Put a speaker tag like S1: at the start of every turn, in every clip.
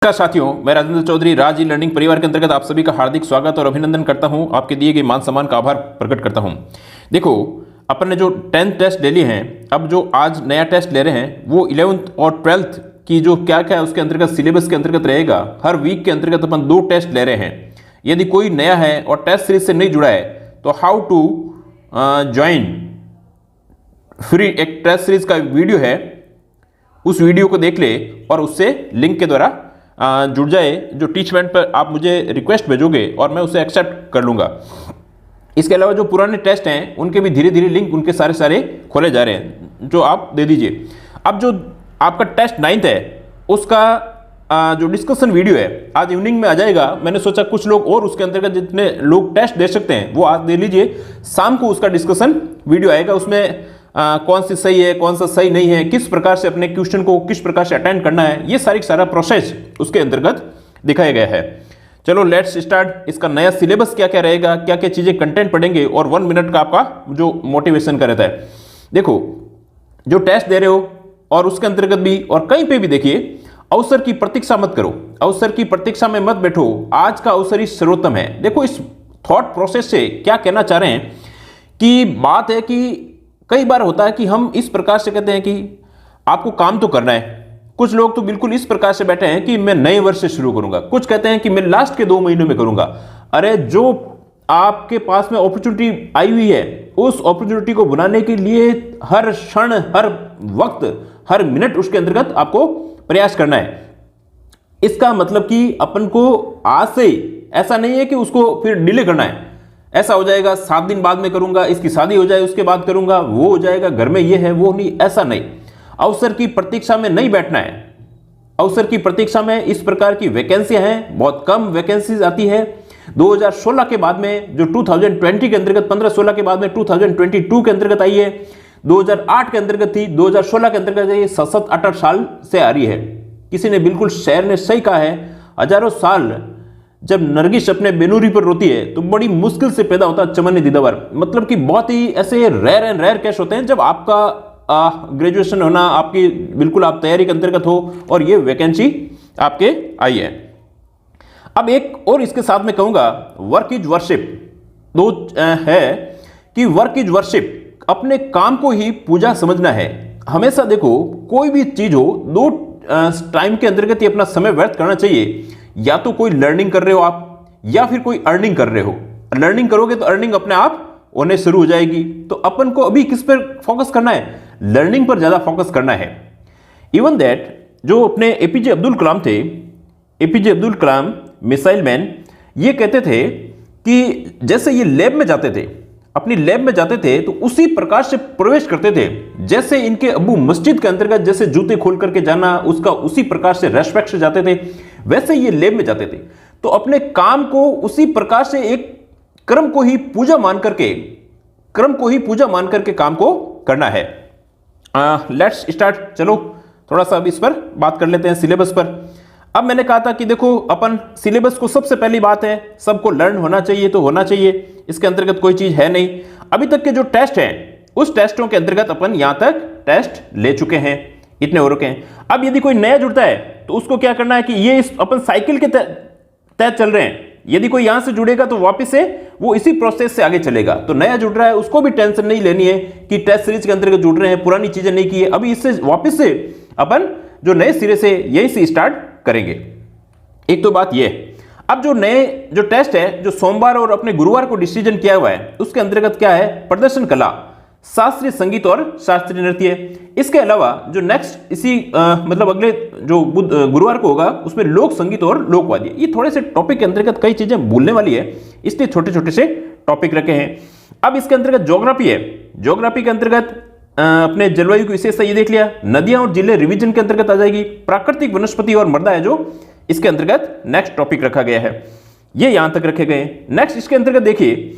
S1: नमस्कार साथियों, मैं राजेंद्र चौधरी राज ई लर्निंग परिवार के अंतर्गत आप सभी का हार्दिक स्वागत और अभिनंदन करता हूं। आपके दिए गए मान सम्मान का आभार प्रकट करता हूं। देखो, अपन ने जो 10th टेस्ट ले लिए हैं, अब जो आज नया टेस्ट ले रहे हैं वो 11th और 12th की जो क्या क्या है उसके अंतर्गत सिलेबस के अंतर्गत रहेगा। हर वीक के अंतर्गत अपन 2 टेस्ट ले रहे हैं। यदि कोई नया है और टेस्ट सीरीज से नहीं जुड़ा है तो हाउ टू ज्वाइन फ्री एक टेस्ट सीरीज का वीडियो है, उस वीडियो को देख ले और उससे लिंक के द्वारा जुड़ जाए। जो टीचमेंट पर आप मुझे रिक्वेस्ट भेजोगे और मैं उसे एक्सेप्ट कर लूँगा। इसके अलावा जो पुराने टेस्ट हैं उनके भी धीरे धीरे लिंक उनके सारे खोले जा रहे हैं, जो आप दे दीजिए। अब जो आपका टेस्ट 9th है उसका जो डिस्कशन वीडियो है आज इवनिंग में आ जाएगा। मैंने सोचा कुछ लोग और उसके अंतर्गत जितने लोग टेस्ट दे सकते हैं वो आज दे लीजिए। शाम को उसका डिस्कशन वीडियो आएगा, उसमें कौन सी सही है कौन सा सही नहीं है, किस प्रकार से अपने क्वेश्चन को किस प्रकार से अटेंड करना है, ये सारा प्रोसेस उसके अंतर्गत दिखाया गया है। चलो लेट्स स्टार्ट। इसका नया सिलेबस क्या क्या रहेगा, क्या क्या चीज़ें कंटेंट पढ़ेंगे और 1 मिनट का आपका जो मोटिवेशन का रहता है। देखो, जो टेस्ट दे रहे हो और उसके अंतर्गत भी और कहीं पे भी देखिए, अवसर की प्रतीक्षा मत करो, अवसर की प्रतीक्षा में मत बैठो। आज का अवसर ही सर्वोत्तम है। देखो, इस थॉट प्रोसेस से क्या कहना चाह रहे हैं कि बात है कि कई बार होता है कि हम इस प्रकार से कहते हैं कि आपको काम तो करना है। कुछ लोग तो बिल्कुल इस प्रकार से बैठे हैं कि मैं नए वर्ष से शुरू करूंगा, कुछ कहते हैं कि मैं लास्ट के 2 महीनों में करूंगा। अरे, जो आपके पास में अपॉर्चुनिटी आई हुई है उस अपॉर्चुनिटी को बनाने के लिए हर क्षण, हर वक्त, हर मिनट उसके अंतर्गत आपको प्रयास करना है। इसका मतलब कि अपन को आज से ऐसा नहीं है कि उसको फिर डिले करना है। ऐसा हो जाएगा 7 दिन बाद में करूंगा, इसकी शादी हो जाए उसके बाद करूंगा, वो हो जाएगा, घर में ये है वो नहीं, ऐसा नहीं। अवसर की प्रतीक्षा में नहीं बैठना है। अवसर की प्रतीक्षा में इस प्रकार की वैकेंसियां हैं, बहुत कम वैकेंसीज आती है। 2016 के बाद में जो 2020 के अंतर्गत 15-16 के बाद में 2022 के अंतर्गत आई है, 2008 के अंतर्गत थी, 2016 के अंतर्गत ये 7-8 साल से आ रही है। किसी ने बिल्कुल शायर ने सही कहा है, हजारों साल जब नरगिस अपने बेनूरी पर रोती है तो बड़ी मुश्किल से पैदा होता है चमन दीदावर। मतलब कि बहुत ही ऐसे रेयर केस होते हैं जब आपका ग्रेजुएशन होना, आपकी बिल्कुल आप तैयारी के अंतर्गत हो और ये वैकेंसी आपके आई है। अब एक और इसके साथ में कहूंगा, वर्क इज वर्शिप। दो है कि वर्क इज वर्शिप, अपने काम को ही पूजा समझना है। हमेशा देखो, कोई भी चीज हो, 2 टाइम के अंतर्गत ही अपना समय व्यर्थ करना चाहिए। या तो कोई लर्निंग कर रहे हो आप, या फिर कोई अर्निंग कर रहे हो। लर्निंग करोगे तो अर्निंग अपने आप होने शुरू हो जाएगी। तो अपन को अभी किस पर फोकस करना है? लर्निंग पर ज्यादा फोकस करना है। इवन दैट जो अपने एपीजे अब्दुल कलाम थे, APJ Abdul Kalam missile man, ये कहते थे कि जैसे ये लैब में जाते थे, अपनी लैब में जाते थे तो उसी प्रकार से प्रवेश करते थे जैसे इनके अब्बू मस्जिद के अंतर्गत जैसे जूते खोल करके जाना, उसका उसी प्रकार से रेस्पेक्ट से जाते थे, वैसे ये लैब में जाते थे। तो अपने काम को उसी प्रकार से एक क्रम को ही पूजा मान करके काम को करना है। Let's start. चलो थोड़ा सा अब इस पर बात कर लेते हैं, सिलेबस पर। अब मैंने कहा था कि देखो, अपन सिलेबस को सबसे पहली बात है, सबको लर्न होना चाहिए तो होना चाहिए, इसके अंतर्गत कोई चीज है नहीं। अभी तक के जो टेस्ट हैं उस टेस्टों के अंतर्गत अपन यहां तक टेस्ट ले चुके हैं, इतने हो रखे हैं। अब यदि कोई नया जुड़ता है तो उसको क्या करना है कि ये अपन साइकिल के तहत चल रहे हैं। यदि कोई यहां से जुड़ेगा तो वापस से वो इसी प्रोसेस से आगे चलेगा। तो नया जुड़ रहा है उसको भी टेंशन नहीं लेनी है कि टेस्ट सीरीज के अंतर्गत जुड़ रहे हैं, पुरानी चीजें नहीं की है, अभी इससे वापस से अपन जो नए सिरे से यही से स्टार्ट करेंगे। एक तो बात ये, अब जो टेस्ट है जो सोमवार और अपने गुरुवार को डिसीजन किया हुआ है उसके अंतर्गत क्या है? प्रदर्शन कला, शास्त्रीय संगीत और शास्त्रीय नृत्य। इसके अलावा जो नेक्स्ट इसी मतलब अगले जो गुरुवार को होगा उसमें लोक संगीत और लोकवाद्य। ये थोड़े से टॉपिक के अंतर्गत कई चीजें भूलने वाली है, इसलिए छोटे छोटे से टॉपिक रखे हैं। अब इसके अंतर्गत ज्योग्राफी है। ज्योग्राफी के अंतर्गत अपने जलवायु की विशेषता ये देख लिया, नदियां और जिले रिवीजन के अंतर्गत आ जाएगी, प्राकृतिक वनस्पति और मृदा है जो इसके अंतर्गत नेक्स्ट टॉपिक रखा गया है, ये यहां तक रखे गए हैं। नेक्स्ट इसके अंतर्गत देखिए,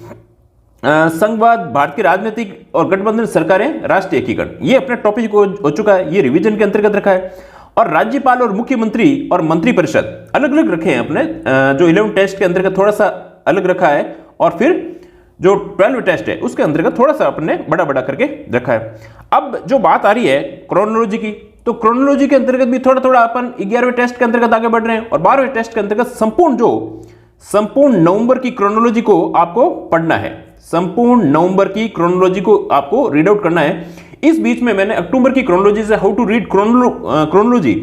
S1: संघवाद, भारतीय राजनीतिक और गठबंधन सरकारें, राष्ट्रीय एकीकरण, ये अपना टॉपिक हो चुका है, ये रिवीजन के अंतर्गत रखा है। और राज्यपाल और मुख्यमंत्री और मंत्रिपरिषद अलग अलग रखे हैं अपने, जो 11 टेस्ट के अंतर्गत थोड़ा सा अलग रखा है, और फिर जो 12 टेस्ट है उसके अंतर्गत थोड़ा सा अपने बड़ा करके रखा है। अब जो बात आ रही है क्रोनोलॉजी की, तो क्रोनोलॉजी के अंतर्गत भी थोड़ा थोड़ा अपन 11वें टेस्ट के अंतर्गत आगे बढ़ रहे हैं और 12वें टेस्ट के अंतर्गत संपूर्ण नवंबर की क्रोनोलॉजी को आपको पढ़ना है। संपूर्ण नवंबर की क्रोनोलॉजी को आपको रीड आउट करना है। इस बीच में मैंने अक्टूबर की क्रोनोलॉजी से हाउ टू रीड क्रोनोलॉजी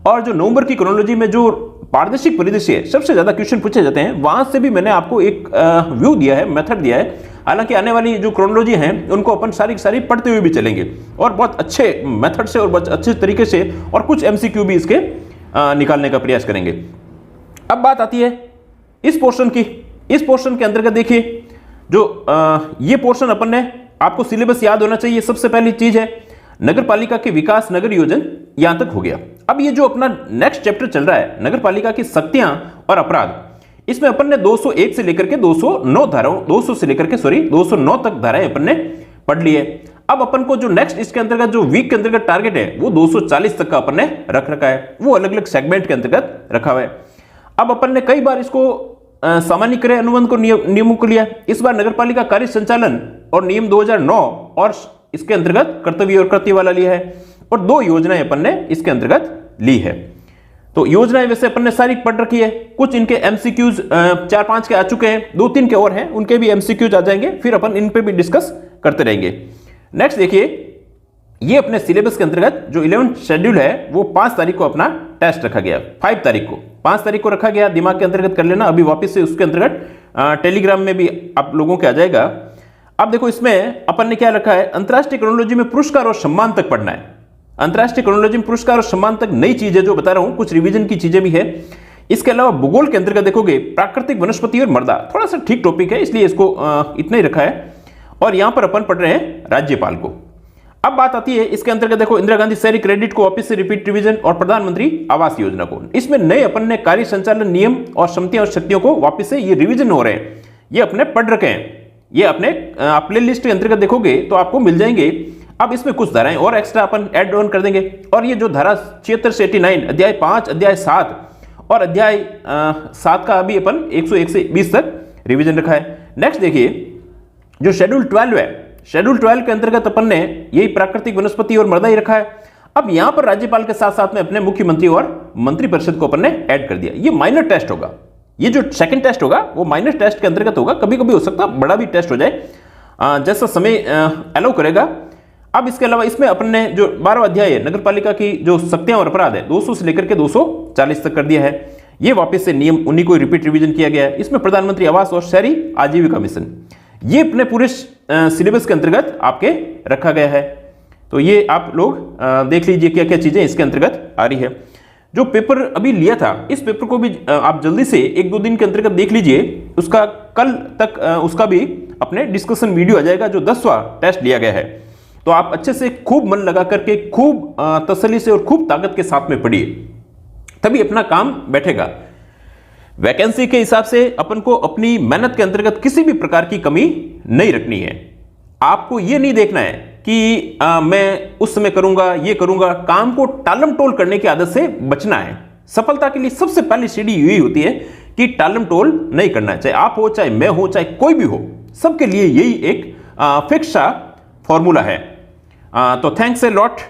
S1: और जो नवंबर की क्रोनोलॉजी में जो पारदर्शिक परिदृश्य सबसे ज्यादा क्वेश्चन पूछे जाते हैं, वहां से भी मैंने आपको एक व्यू दिया है, मेथड दिया है। हालांकि आने वाली जो क्रोनोलॉजी है उनको अपन सारी की सारी पढ़ते हुए भी चलेंगे और बहुत अच्छे मेथड से और बहुत अच्छे तरीके से, और कुछ एमसीक्यू भी इसके निकालने का प्रयास करेंगे। अब बात आती है इस पोर्शन की। इस पोर्शन के अंतर्गत देखिए, जो ये पोर्शन अपन ने आपको सिलेबस याद होना चाहिए। सबसे पहली चीज है नगर पालिका के विकास नगर योजन, यहां तक हो गया। अब ये जो अपना नेक्स्ट चैप्टर चल रहा है नगर पालिका की शक्तियां और अपराध, इसमें अपन ने 201 से लेकर के 209 धाराओं 209 तक धाराएं अपन ने पढ़ ली है। अब अपन को जो नेक्स्ट इसके अंतर्गत जो वीक के अंतर्गत टारगेट है वो 240 तक का अपन ने रख रखा है, वो अलग अलग सेगमेंट के अंतर्गत रखा हुआ है। अब अपन ने कई बार इसको सामान्य क्रय अनुबंध को नियमों को लिया। इस बार नगरपालिका कार्य संचालन और नियम 2009 और इसके अंतर्गत कर्तव्य और कृत्य वाला लिया है, और 2 योजनाएं अपन ने इसके अंतर्गत ली है। तो योजनाएं वैसे अपन ने सारी पढ़ रखी है। कुछ इनके एमसीक्यूज 4-5 के आ चुके हैं, 2-3 के और हैं, उनके भी एमसीक्यूज आ जाएंगे, फिर अपन इन पे भी डिस्कस करते रहेंगे। नेक्स्ट देखिए, ये अपने सिलेबस के अंतर्गत जो 11th शेड्यूल है वो 5 तारीख को अपना टेस्ट रखा गया। 5 तारीख को रखा गया, दिमाग के अंतर्गत कर लेना। अभी वापस से उसके अंतर्गत टेलीग्राम में भी आप लोगों के आ जाएगा। अब देखो इसमें अपन ने क्या रखा है, अंतरराष्ट्रीय क्रोनोलॉजी में पुरस्कार और सम्मान तक पढ़ना है। अंतरराष्ट्रीय क्रोनोलॉजी में पुरस्कार और सम्मान तक नई चीजें जो बता रहा हूं, कुछ रिवीजन की चीजें भी है। इसके अलावा भूगोल के अंतर्गत देखोगे प्राकृतिक वनस्पति और मृदा, थोड़ा सा ठीक टॉपिक है इसलिए इसको इतना ही रखा है। और यहां पर अपन पढ़ रहे हैं राज्यपाल को। अब बात आती है इसके अंतर्गत देखो इंदिरा गांधी शहरी क्रेडिट को वापस से रिपीट रिवीजन और प्रधानमंत्री आवास योजना को। इसमें नए अपन ने कार्य संचालन नियम और क्षमताएं और शक्तियों को वापस से ये रिवीजन हो रहे हैं, ये अपने पढ़ रखे हैं। ये अपने प्ले लिस्ट के अंतर्गत देखोगे तो आपको मिल जाएंगे। अब इसमें कुछ धाराएं और एक्स्ट्रा अपन ऐड ऑन कर देंगे, और ये जो धारा 76 से 89, अध्याय 5, अध्याय 7 और अध्याय 7 का अभी अपन 101 से 20 तक रिवीजन रखा है। नेक्स्ट देखिए, जो शेड्यूल 12 है, शेड्यूल 12 के अंतर्गत अपन ने यही प्राकृतिक वनस्पति और मृदा ही रखा है। अब यहां पर राज्यपाल के साथ साथ में अपने मुख्यमंत्री और मंत्रिपरिषद को अपन ने ऐड कर दिया। ये माइनर टेस्ट होगा, ये जो सेकंड टेस्ट होगा वो माइनर टेस्ट के अंतर्गत होगा। कभी कभी हो सकता है बड़ा भी टेस्ट हो जाए, जैसा समय अलाउ करेगा। अब इसके अलावा इसमें अपन ने जो 12वां अध्याय है नगर पालिका की जो शक्तियां और अपराध है 200 से लेकर के 240 तक कर दिया है। ये वापस से नियम 19 को रिपीट रिवीजन किया गया है। इसमें प्रधानमंत्री आवास और शहरी आजीविका मिशन, ये अपने पूरे सिलेबस के अंतर्गत आपके रखा गया है। तो ये आप लोग देख लीजिए क्या क्या चीजें इसके अंतर्गत आ रही है। जो पेपर अभी लिया था, इस पेपर को भी आप जल्दी से 1-2 दिन के अंतर्गत देख लीजिए। उसका कल तक उसका भी अपने डिस्कशन वीडियो आ जाएगा, जो 10वां टेस्ट लिया गया है। तो आप अच्छे से खूब मन लगा करके, खूब तसल्ली से और खूब ताकत के साथ में पढ़िए, तभी अपना काम बैठेगा। वैकेंसी के हिसाब से अपन को अपनी मेहनत के अंतर्गत किसी भी प्रकार की कमी नहीं रखनी है। आपको ये नहीं देखना है कि मैं उस समय करूंगा, ये करूंगा। काम को टालम टोल करने की आदत से बचना है। सफलता के लिए सबसे पहली सीढ़ी यही होती है कि टालम टोल नहीं करना है। चाहे आप हो, चाहे मैं हो, चाहे कोई भी हो, सबके लिए यही एक फिक्स सा फॉर्मूला है। तो थैंक्स ए लॉट।